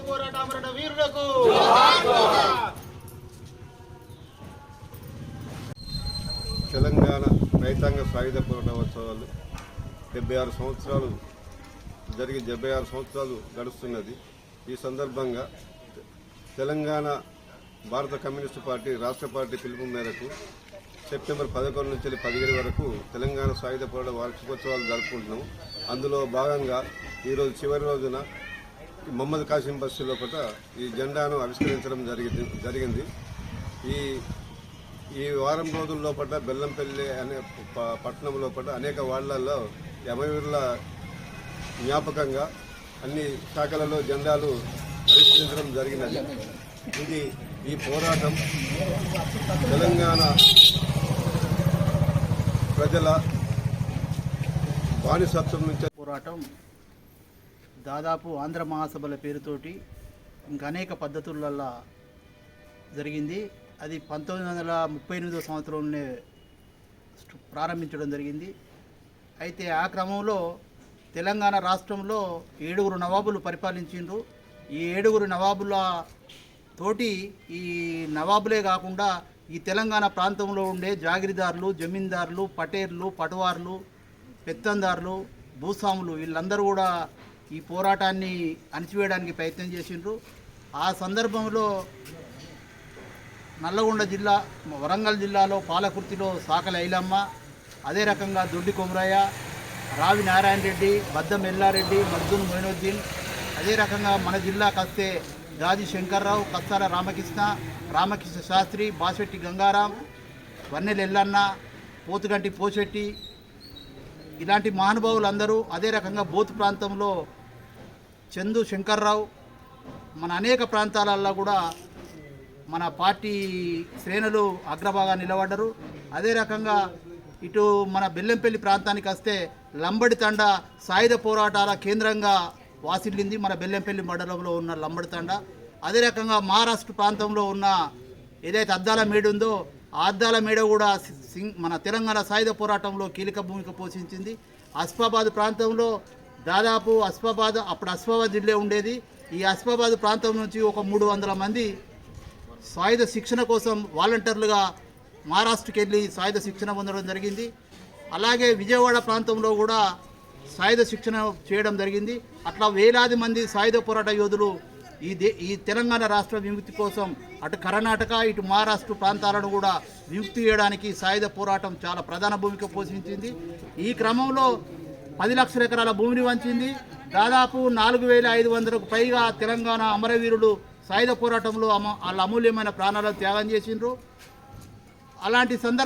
పోరాట అమరణ వీరులకు తెలంగాణ రైతాంగ సాయుధ పోరాటోత్సవాలు 76 సంవత్సరాలు జరిగి 76 సంవత్సరాలు గడుస్తున్నది. ఈ సందర్భంగా తెలంగాణ భారత కమ్యూనిస్టు పార్టీ రాష్ట్ర పార్టీ పిలుపు మేరకు సెప్టెంబర్ 11 నుంచి 17 వరకు తెలంగాణ సాయుధ పోరాట వార్షికోత్సవాలు జరుపుకుంటున్నాం. అందులో భాగంగా ఈరోజు చివరి రోజున మొహమ్మద్ కాసిం బస్తీ లోపల ఈ జెండాను ఆవిష్కరించడం జరిగింది. ఈ వారం రోజుల లోపల బెల్లంపల్లి అనే పట్టణం లోపల అనేక వార్డులలో యమవీరుల జ్ఞాపకంగా అన్ని శాఖలలో జెండాలు ఆవిష్కరించడం జరిగినది. ఈ పోరాటం తెలంగాణ ప్రజల బానిసత్వం నుంచి పోరాటం దాదాపు ఆంధ్ర మహాసభల పేరుతోటి ఇంకా అనేక పద్ధతులలో జరిగింది. అది 1938 సంవత్సరంలోనే ప్రారంభించడం జరిగింది. అయితే ఆ క్రమంలో తెలంగాణ రాష్ట్రంలో 7 నవాబులు పరిపాలించిండ్రు. ఈ 7 నవాబుల తోటి ఈ నవాబులే కాకుండా ఈ తెలంగాణ ప్రాంతంలో ఉండే జాగిరిదారులు, జమీందారులు, పటేర్లు, పటవార్లు, పెత్తందారులు, భూస్వాములు వీళ్ళందరూ కూడా ఈ పోరాటాన్ని అణిచివేయడానికి ప్రయత్నం చేసిండ్రు. ఆ సందర్భంలో నల్లగొండ జిల్లా, వరంగల్ జిల్లాలో పాలకుర్తిలో సాకలి ఐలమ్మ, అదే రకంగా దొడ్డి కొమరయ్య, రావి నారాయణ రెడ్డి, బద్దం ఎల్లారెడ్డి, మర్దున్ మొయినుద్దీన్, అదే రకంగా మన జిల్లాకు వస్తే దాది శంకర్రావు, కస్తార రామకృష్ణ శాస్త్రి, బాసెట్టి గంగారాం, వన్నెల ఎల్లన్న, పోతుగంటి పోచెట్టి, ఇలాంటి మహానుభావులందరూ, అదే రకంగా బోతు ప్రాంతంలో చందు శంకర్రావు, మన అనేక ప్రాంతాలలో కూడా మన పార్టీ శ్రేణులు అగ్రభాగా నిలబడ్డరు. అదే రకంగా ఇటు మన బెల్లంపల్లి ప్రాంతానికి వస్తే లంబడి తండ సాయుధ పోరాటాల కేంద్రంగా వాసిల్లింది మన బెల్లంపల్లి మండలంలో ఉన్న లంబడి తండ. అదే రకంగా మహారాష్ట్ర ప్రాంతంలో ఉన్న ఏదైతే అద్దాల మేడ ఉందో ఆ అద్దాల మేడ కూడా మన తెలంగాణ సాయుధ పోరాటంలో కీలక భూమిక పోషించింది. అస్ఫాబాద్ ప్రాంతంలో దాదాపు అప్పుడు అస్ఫాబాద్ జిల్లా ఉండేది. ఈ అస్ఫాబాద్ ప్రాంతం నుంచి ఒక 300 మంది సాయుధ శిక్షణ కోసం వాలంటీర్లుగా మహారాష్ట్రకి వెళ్ళి సాయుధ శిక్షణ పొందడం జరిగింది. అలాగే విజయవాడ ప్రాంతంలో కూడా సాయుధ శిక్షణ చేయడం జరిగింది. అట్లా వేలాది మంది సాయుధ పోరాట యోధులు ఈ తెలంగాణ రాష్ట్ర విముక్తి కోసం అటు కర్ణాటక ఇటు మహారాష్ట్ర ప్రాంతాలను కూడా విముక్తి చేయడానికి సాయుధ పోరాటం చాలా ప్రధాన భూమిక పోషించింది. ఈ క్రమంలో 10 లక్షల ఎకరాల భూమిని వంచింది. దాదాపు 4,500కు పైగా తెలంగాణ అమరవీరులు సాయుధ పోరాటంలో వాళ్ళ అమూల్యమైన ప్రాణాలను త్యాగం చేసిండ్రు. అలాంటి సందర్భం